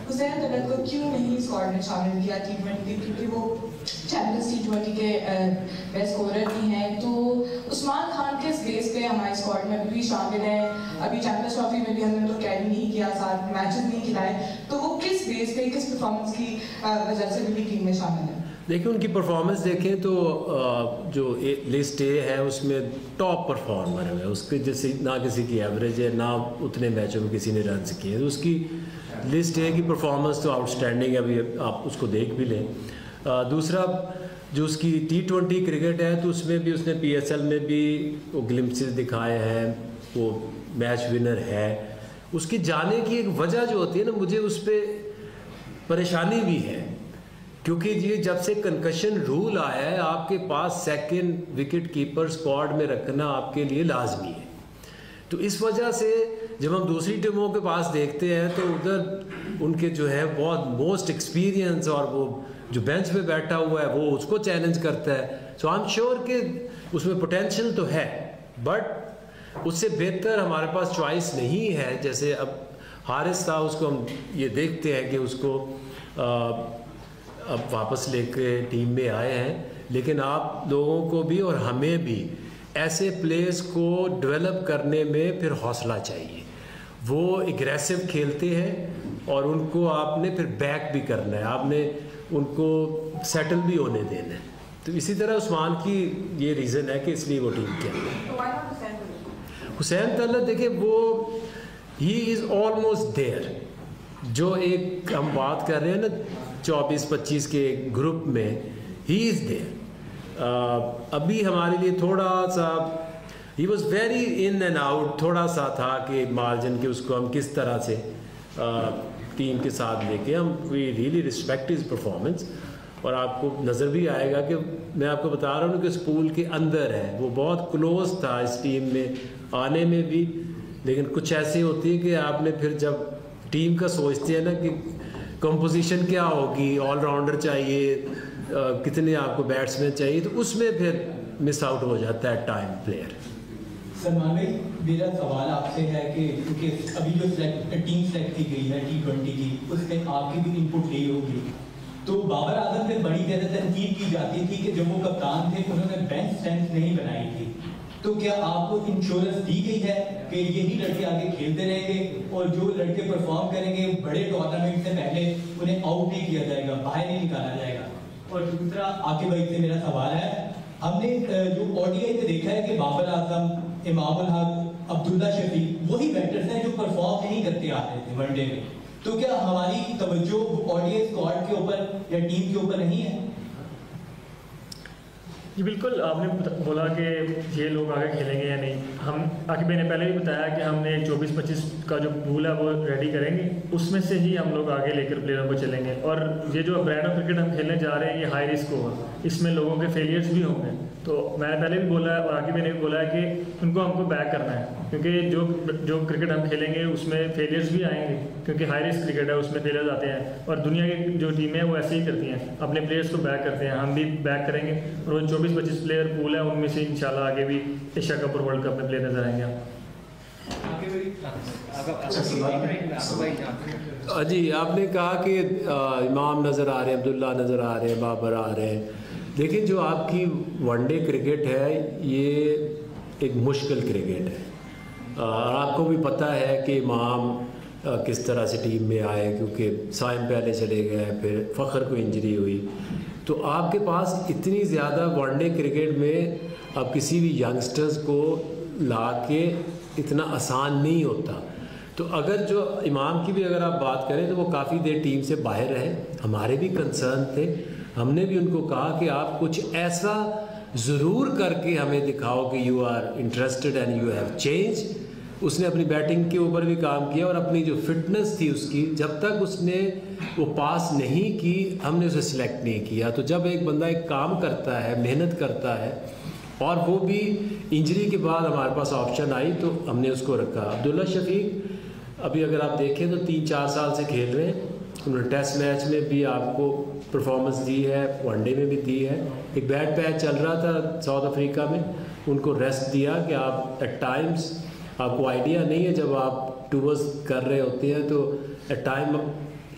हुसैन तलत को क्यों नहीं स्क्वाड में शामिल किया T20, क्योंकि वो चैंपियंस T20 के बेस्ट स्कोरर भी हैं। तो उस्मान खान किस बेस पे हमारे स्क्वाड में अभी भी शामिल है? अभी चैंपियंस ट्रॉफी में भी हमने तो कैरी नहीं किया, साथ मैचेस नहीं खिलाए, तो वो किस बेस पे, किस परफॉर्मेंस की वजह से भी टीम में शामिल है? देखिए उनकी परफॉर्मेंस देखें तो जो लिस्ट ए है उसमें टॉप परफॉर्मर है, उसके जैसे ना किसी की एवरेज है ना उतने मैचों में किसी ने रन किए, तो उसकी लिस्ट ए की परफॉर्मेंस तो आउटस्टैंडिंग है, अभी आप उसको देख भी लें। दूसरा जो उसकी T20 क्रिकेट है तो उसमें भी उसने PSL में भी वो ग्लिम्पसेस दिखाए हैं, वो मैच विनर है। उसकी जाने की एक वजह जो होती है ना, मुझे उस पर परेशानी भी है, क्योंकि ये जब से कंकशन रूल आया है आपके पास सेकंड विकेट कीपर स्क्वाड में रखना आपके लिए लाजमी है। तो इस वजह से जब हम दूसरी टीमों के पास देखते हैं तो उधर उनके जो है बहुत मोस्ट एक्सपीरियंस और वो जो बेंच पे बैठा हुआ है वो उसको चैलेंज करता है। सो आई एम श्योर कि उसमें पोटेंशियल तो है, बट उससे बेहतर हमारे पास चॉइस नहीं है। जैसे अब हारिस था, उसको हम ये देखते हैं कि उसको अब वापस लेके टीम में आए हैं, लेकिन आप लोगों को भी और हमें भी ऐसे प्लेयर्स को डेवलप करने में फिर हौसला चाहिए। वो एग्रेसिव खेलते हैं और उनको आपने फिर बैक भी करना है, आपने उनको सेटल भी होने देना है। तो इसी तरह उस्मान की ये रीज़न है कि इसलिए वो टीम के अंदर। हुसैन तलत देखिए वो ही इज़ ऑलमोस्ट देयर, जो एक हम बात कर रहे हैं ना 24-25 के ग्रुप में, ही इज़ देयर। अभी हमारे लिए थोड़ा सा he was very in and out, थोड़ा सा था कि मार्जिन के उसको हम किस तरह से टीम के साथ लेके हम we really respect his performance. और आपको नज़र भी आएगा कि मैं आपको बता रहा हूँ कि इस पूल के अंदर है, वो बहुत क्लोज था इस टीम में आने में भी। लेकिन कुछ ऐसी होती है कि आपने फिर जब टीम का सोचते हैं ना कि कंपोजिशन क्या होगी, ऑलराउंडर चाहिए, कितने आपको बैट्समैन चाहिए, तो उसमें फिर मिस आउट हो जाता है टाइम प्लेयर। सलमान भाई, मेरा सवाल आपसे है कि क्योंकि अभी जो टीम सेलेक्ट की गई है T20 की, उसमें आपकी भी इनपुट ली होगी, तो बाबर आजम पे बड़ी ज़्यादा तनकीद की जाती थी कि जब वो कप्तान थे उन्होंने बेंच स्ट्रेंथ नहीं बनाई थी। तो क्या आपको इंश्योरेंस दी गई है कि यही लड़के आगे खेलते रहेंगे और जो लड़के परफॉर्म करेंगे बड़े टूर्नामेंट से पहले उन्हें आउट नहीं किया जाएगा, बाहर नहीं निकाला जाएगा? और दूसरा आकिब भाई से मेरा सवाल है, हमने जो ODI में देखा है कि बाबर आजम, इमाम उल हक, अब्दुल्ला शफीक वही बैटर्स हैं जो परफॉर्म नहीं करते आ रहे थे वनडे में, तो क्या हमारी तवज्जो ODI स्क्वाड के ऊपर या टीम के ऊपर नहीं है? जी बिल्कुल, आपने बोला कि ये लोग आगे खेलेंगे या नहीं। हम आगे मैंने पहले भी बताया कि हमने 24-25 का जो पूल है वो रेडी करेंगे, उसमें से ही हम लोग आगे लेकर प्लेयरों को चलेंगे। और ये जो ब्रांड ऑफ क्रिकेट हम खेलने जा रहे हैं ये हाई रिस्क होगा, इसमें लोगों के फेलियर्स भी होंगे। तो मैंने पहले भी बोला है और आगे मैंने भी बोला है कि उनको हमको बैक करना है। क्योंकि जो क्रिकेट हम खेलेंगे उसमें फेलियर्स भी आएंगे, क्योंकि हाई रिस्क क्रिकेट है, उसमें फेलियर्स आते हैं। और दुनिया की जो टीमें हैं वो ऐसे ही करती हैं, अपने प्लेयर्स को बैक करते हैं, हम भी बैक करेंगे। और वो 24-25 प्लेयर पूल है, उनमें से इंशाल्लाह आगे भी एशिया कप और वर्ल्ड कप में प्लेयर नजर आएंगे। जी, आपने कहा कि इमाम नज़र आ रहे हैं, अब्दुल्ला नज़र आ रहे हैं, बाबर आ रहे हैं। देखिए, जो आपकी वनडे क्रिकेट है ये एक मुश्किल क्रिकेट है, और आपको भी पता है कि इमाम किस तरह से टीम में आए, क्योंकि साइम पहले चले गए, फिर फ़खर को इंजरी हुई। तो आपके पास इतनी ज़्यादा वनडे क्रिकेट में अब किसी भी यंगस्टर्स को ला के इतना आसान नहीं होता। तो अगर जो इमाम की भी अगर आप बात करें तो वो काफ़ी देर टीम से बाहर रहे, हमारे भी कंसर्न थे। हमने भी उनको कहा कि आप कुछ ऐसा ज़रूर करके हमें दिखाओ कि you are interested and you have change. उसने अपनी बैटिंग के ऊपर भी काम किया, और अपनी जो फिटनेस थी उसकी, जब तक उसने वो पास नहीं की हमने उसे सिलेक्ट नहीं किया। तो जब एक बंदा एक काम करता है, मेहनत करता है, और वो भी इंजरी के बाद हमारे पास ऑप्शन आई तो हमने उसको रखा। अब्दुल्ला शफीक अभी अगर आप देखें तो 3-4 साल से खेल रहे हैं। उन्होंने टेस्ट मैच में भी आपको परफॉर्मेंस दी है, वनडे में भी दी है। एक बैड पैच चल रहा था साउथ अफ्रीका में, उनको रेस्ट दिया कि आप एट टाइम्स, आपको आइडिया नहीं है जब आप टूर्स कर रहे होते हैं तो एट टाइम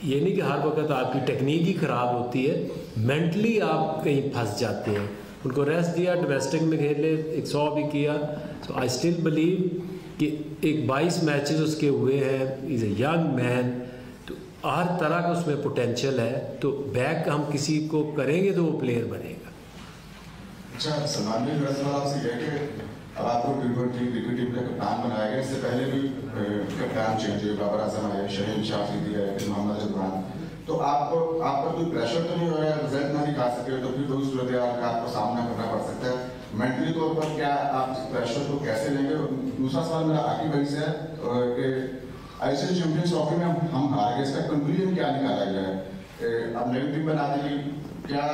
ये नहीं कि हर वक्त आपकी टेक्निक ही ख़राब होती है, मेंटली आप कहीं फंस जाते हैं। उनको रेस्ट दिया, डोमेस्टिक में खेले, 100 भी किया। सो आई स्टिल बिलीव कि एक 22 मैचेस उसके हुए हैं, इज़ ए यंग मैन, तो हर तरह का उसमें पोटेंशियल है। तो बैक हम किसी को करेंगे तो वो प्लेयर बनेगा। अच्छा, सलमान भाई, मेरा सवाल आपसे यह है कि अब आपको क्रिकेट टीम का कप्तान बनाया गया, इससे पहले भी कप्तान चेंज हुए, बाबर आजम आए, शहीन शाह अफरीदी आए, फिर मोहम्मद अजमान। तो आप पर कोई प्रेशर तो नहीं हो रहा है, रिजल्ट ना दिखा सके तो फिर कोई सूरत हाल का आपको सामना करना पड़ सकता है? मेंटली तौर पर क्या आप इस प्रेशर को कैसे लेंगे? और दूसरा सवाल मेरा आकिब भाई से है कि आईसीसी चैंपियंस ट्रॉफी में हम हार गए, इसका कंक्लूजन क्या निकाला गया है? अब नई टीम बना दी, क्या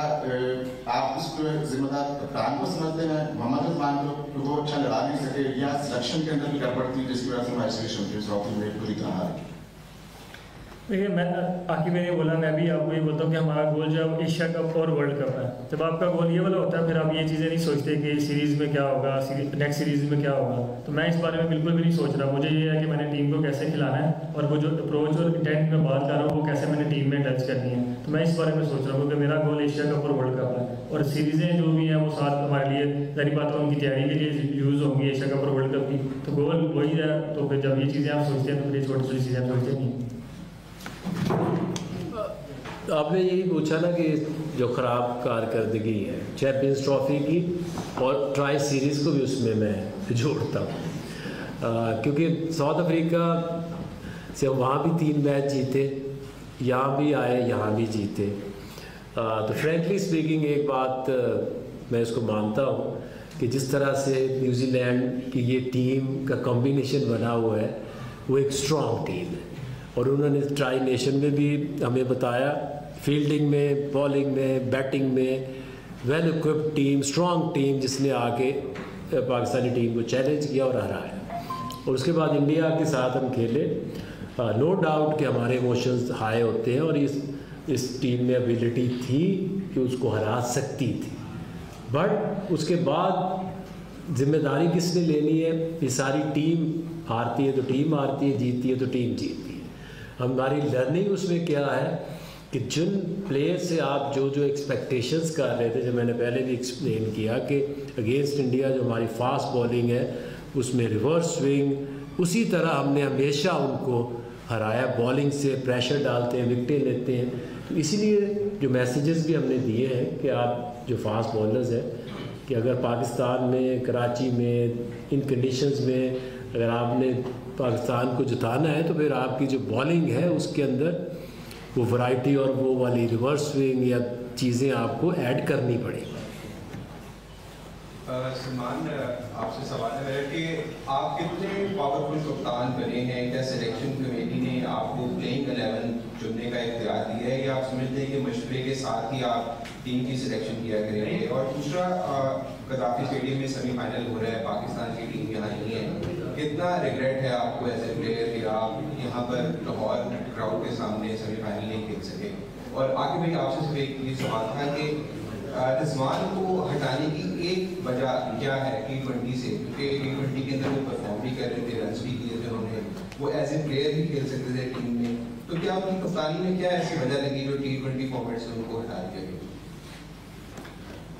आप इसको जिम्मेदार कप्तान को समझते हैं, मोहम्मद अजमान को, वो अच्छा लड़ा नहीं सके, या सिलेक्शन के अंदर भी गड़बड़ थी जिसकी वजह से हम आईसीसी चैंपियंस ट्रॉफी में पूरी तरह हारे? देखिए, मैं आखिर मैंने बोला, मैं भी आपको ये बोलता हूँ कि हमारा गोल जो है एशिया कप और वर्ल्ड कप है। जब आपका गोल ये वाला होता है फिर आप ये चीज़ें नहीं सोचते कि सीरीज़ में क्या होगा, नेक्स्ट सीरीज़ में क्या होगा। तो मैं इस बारे में बिल्कुल भी नहीं सोच रहा। मुझे ये है कि मैंने टीम को कैसे खिलाना है, और वो जो अप्रोच और इंटेंट में बात कर रहा हूँ वो कैसे मैंने टीम में टच करनी है। तो मैं इस बारे में सोच रहा हूँ क्योंकि मेरा गोल एशिया कप और वर्ल्ड कप है, और सीरीज़ें जो भी हैं वो साथ हमारे लिए जारी बात है, उनकी तैयारी के लिए यूज़ होंगी एशिया कप और वर्ल्ड कप की। तो गोल वही है। तो फिर जब ये चीज़ें आप सोचते हैं तो फिर छोटी छोटी चीज़ें आप सोचते नहीं। आपने यही पूछा ना कि जो ख़राब कारकर्दगी है चैंपियंस ट्रॉफी की, और ट्राई सीरीज़ को भी उसमें मैं जोड़ता हूँ, क्योंकि साउथ अफ्रीका से वहाँ भी 3 मैच जीते, यहाँ भी आए, यहाँ भी जीते। तो फ्रेंकली स्पीकिंग एक बात मैं इसको मानता हूँ कि जिस तरह से न्यूजीलैंड की ये टीम का कॉम्बिनेशन बना हुआ है वो एक स्ट्रॉन्ग टीम है, और उन्होंने ट्राई नेशन में भी हमें बताया, फील्डिंग में, बॉलिंग में, बैटिंग में well equipped team, strong team, जिसने आके पाकिस्तानी टीम को चैलेंज किया और हराया। और उसके बाद इंडिया के साथ हम खेले। नो डाउट कि हमारे इमोशंस हाई होते हैं, और इस टीम में एबिलिटी थी कि उसको हरा सकती थी, बट उसके बाद जिम्मेदारी किसने लेनी है? ये सारी टीम हारती है तो टीम हारती है, जीतती है तो टीम जीतती है। हमारी लर्निंग उसमें क्या है कि जिन प्लेयर से आप जो एक्सपेक्टेशंस कर रहे थे, जो मैंने पहले भी एक्सप्लेन किया कि अगेंस्ट इंडिया जो हमारी फास्ट बॉलिंग है उसमें रिवर्स स्विंग, उसी तरह हमने हमेशा उनको हराया। बॉलिंग से प्रेशर डालते हैं, विकेटें लेते हैं। तो इसीलिए जो मैसेजेस भी हमने दिए हैं कि आप जो फास्ट बॉलर्स हैं, कि अगर पाकिस्तान में, कराची में, इन कंडीशंस में अगर आपने पाकिस्तान को जिताना है तो फिर आपकी जो बॉलिंग है उसके अंदर वो वैरायटी और वो वाली रिवर्स स्विंग या चीज़ें आपको ऐड करनी पड़ेगी। सलमान, आपसे सवाल है मेरा कि आप कितने पावरफुल कप्तान बने हैं? क्या सिलेक्शन कमेटी ने आपको प्लेइंग 11 चुनने का इख्तियार दिया है, या आप समझते हैं कि मशवरे के साथ ही आप टीम की सिलेक्शन किया करेंगे? और दूसरा, गद्दाफी स्टेडियम में सेमीफाइनल हो रहा है, पाकिस्तान की टीम यहाँ नहीं है, कितना रिग्रेट है आपको एज ए प्लेयर कि आप यहाँ पर लाहौर क्राउड के सामने सेमीफाइनल नहीं खेल सके? और आगे भाई आपसे सिर्फ एक ये सवाल था कि रिजवान को हटाने की एक वजह क्या है T20 से? क्योंकि T20 के अंदर वो परफॉर्म भी कर रहे थे, रन भी किए थे उन्होंने, वो एज ए प्लेयर भी खेल सकते थे टीम में, तो क्या उनकी कप्तानी में क्या ऐसी वजह लगी जो T20 फॉर्मेट से उनको हटा दिया गया?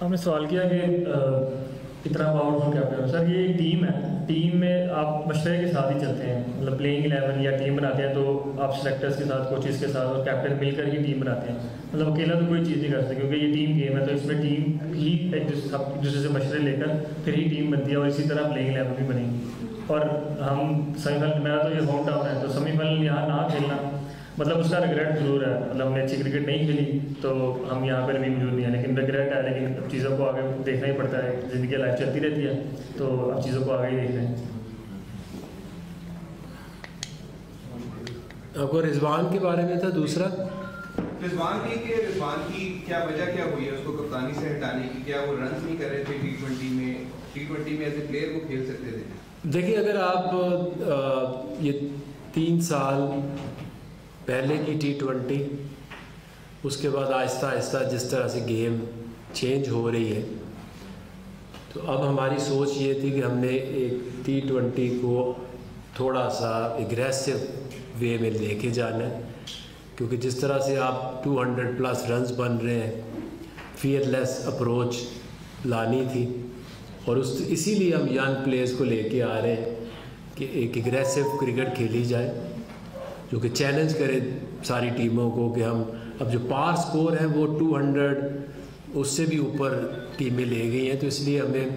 हमने सवाल किया कि इतना पावरफुल कैप्टन सर, ये एक टीम है, टीम में आप मशवरे के साथ ही चलते हैं, मतलब प्लेइंग 11 या टीम बनाते हैं तो आप सेलेक्टर्स के साथ, कोचेस के साथ और कैप्टन मिलकर ही टीम बनाते हैं, मतलब अकेला तो कोई चीज़ नहीं कर सकते क्योंकि ये टीम गेम है, तो इसमें टीम ही एक दूसरे से मशवरे लेकर फिर ही टीम बनती है और इसी तरह प्लेइंग 11 भी बनेगी। और हम सेमीफाइनल, मेरा तो ये होम टाउन है, तो सेमीफाइनल यहाँ ना खेलना मतलब उसका रिग्रेट जरूर है, मतलब हमने अच्छी क्रिकेट नहीं खेली तो हम यहाँ पर भी मौजूद नहीं है, लेकिन रिग्रेट है, लेकिन अब चीज़ों को आगे देखना ही पड़ता है, ज़िंदगी लाइफ चलती रहती है, तो अब चीज़ों को आगे ही देख रहे हैं। आपको रिजवान के बारे में था दूसरा, रिजवान की क्या वजह क्या हुई है उसको कप्तानी से हटाने की? क्या वो रन नहीं कर रहे थे T20 में एज ए प्लेयर वो खेल सकते थे? देखिए, अगर आप ये 3 साल पहले की T20 उसके बाद आहिस्ता आहिस्ता जिस तरह से गेम चेंज हो रही है, तो अब हमारी सोच ये थी कि हमने एक T20 को थोड़ा सा एग्रेसिव वे में लेके जाना है, क्योंकि जिस तरह से आप 200+ रन्स बन रहे हैं, फियरलेस अप्रोच लानी थी, और इसीलिए हम यंग प्लेयर्स को लेके आ रहे हैं कि एक एग्रेसिव क्रिकेट खेली जाए जो कि चैलेंज करे सारी टीमों को कि हम अब जो पार स्कोर है वो 200 उससे भी ऊपर टीमें ले गई हैं, तो इसलिए हमें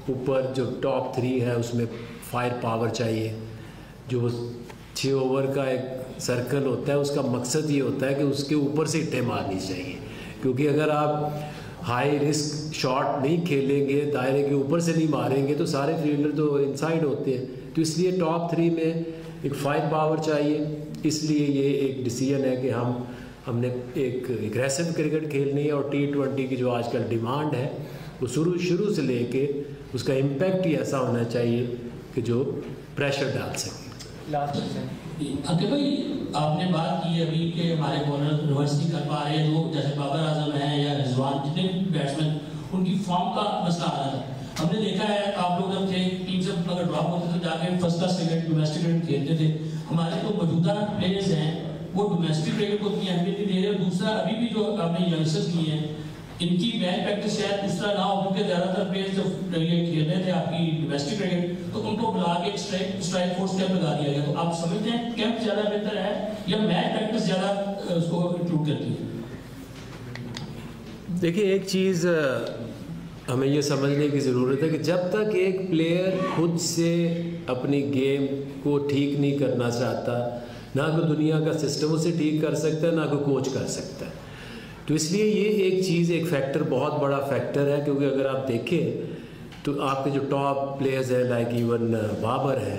ऊपर जो टॉप 3 है उसमें फायर पावर चाहिए। जो 6 ओवर का एक सर्कल होता है उसका मकसद ये होता है कि उसके ऊपर से इट्टे मारनी चाहिए, क्योंकि अगर आप हाई रिस्क शॉट नहीं खेलेंगे, दायरे के ऊपर से नहीं मारेंगे, तो सारे फील्डर तो इनसाइड होते हैं, तो इसलिए टॉप 3 में एक फायर पावर चाहिए। इसलिए ये एक डिसीजन है कि हमने एक एग्रेसिव क्रिकेट खेलनी है, और T20 की जो आजकल डिमांड है वो शुरू से लेके उसका इम्पैक्ट ही ऐसा होना चाहिए कि जो प्रेशर डाल सके। लास्ट क्वेश्चन अके भाई, आपने बात की अभी कि हमारे बॉलर रिवर्स नहीं कर पा रहे, तो जैसे बाबर आजम है या रिजवान, जितने बैट्समैन उनकी फॉर्म का मसला आ रहा था। हमने देखा है आप लोग जब थे टीम से अगर ड्रॉप होते तो जाके first class cricket, domestic cricket खेलते थे। हमारे तो मौजूदा प्लेयर्स हैं वो डोमेस्टिक क्रिकेट को उतनी अहमियत नहीं दे रहे, और दूसरा अभी भी जो आपने यंगस्टर्स किए हैं इनकी बैक प्रैक्टिस शायद उस तरह ना हो, क्योंकि ज़्यादातर प्लेयर्स जब ये खेल रहे थे आपकी डोमेस्टिक क्रिकेट तो उनको बुला के स्ट्राइक फोर्स कैंप लगा दिया गया। तो आप समझते हैं कैंप ज़्यादा बेहतर है या मैच प्रैक्टिस ज़्यादा उसको इंक्लूड करती है? देखिए, एक चीज़ हमें ये समझने की ज़रूरत है कि जब तक एक प्लेयर खुद से अपनी गेम को ठीक नहीं करना चाहता, ना कोई दुनिया का सिस्टम उसे ठीक कर सकता है, ना कोई कोच कर सकता है। तो इसलिए ये एक चीज़, एक फैक्टर, बहुत बड़ा फैक्टर है, क्योंकि अगर आप देखें तो आपके जो टॉप प्लेयर्स हैं लाइक इवन बाबर है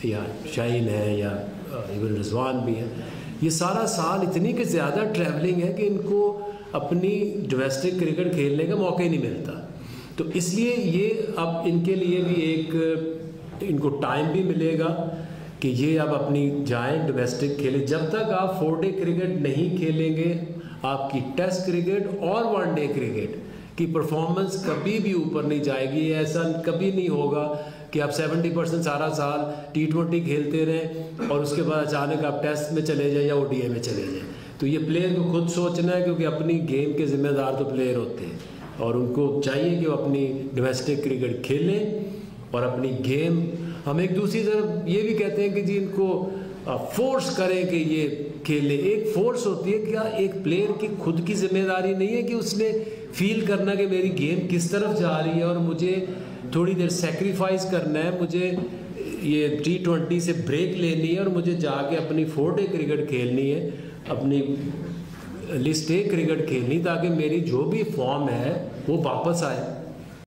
या शाहीन है या इवन रिजवान भी है, ये सारा साल इतनी कि ज़्यादा ट्रैवलिंग है कि इनको अपनी डोमेस्टिक क्रिकेट खेलने का मौका ही नहीं मिलता। तो इसलिए ये अब इनके लिए भी एक इनको टाइम भी मिलेगा कि ये अब अपनी जाएं डोमेस्टिक खेलें। जब तक आप 4-डे क्रिकेट नहीं खेलेंगे, आपकी टेस्ट क्रिकेट और 1-डे क्रिकेट की परफॉर्मेंस कभी भी ऊपर नहीं जाएगी। ऐसा कभी नहीं होगा कि आप 70% सारा साल T20 खेलते रहें और उसके बाद अचानक आप टेस्ट में चले जाएं या ODI में चले जाएं। तो ये प्लेयर को खुद सोचना है, क्योंकि अपनी गेम के जिम्मेदार तो प्लेयर होते हैं, और उनको चाहिए कि वो अपनी डोमेस्टिक क्रिकेट खेलें और अपनी गेम। हम एक दूसरी तरफ ये भी कहते हैं कि जी इनको फोर्स करें कि ये खेले। एक फोर्स होती है, क्या एक प्लेयर की खुद की जिम्मेदारी नहीं है कि उसने फील करना कि मेरी गेम किस तरफ जा रही है और मुझे थोड़ी देर सेक्रीफाइस करना है, मुझे ये T20 से ब्रेक लेनी है और मुझे जाके अपनी 4-डे क्रिकेट खेलनी है, अपनी लिस्ट ए क्रिकेट खेलनी, ताकि मेरी जो भी फॉर्म है वो वापस आए।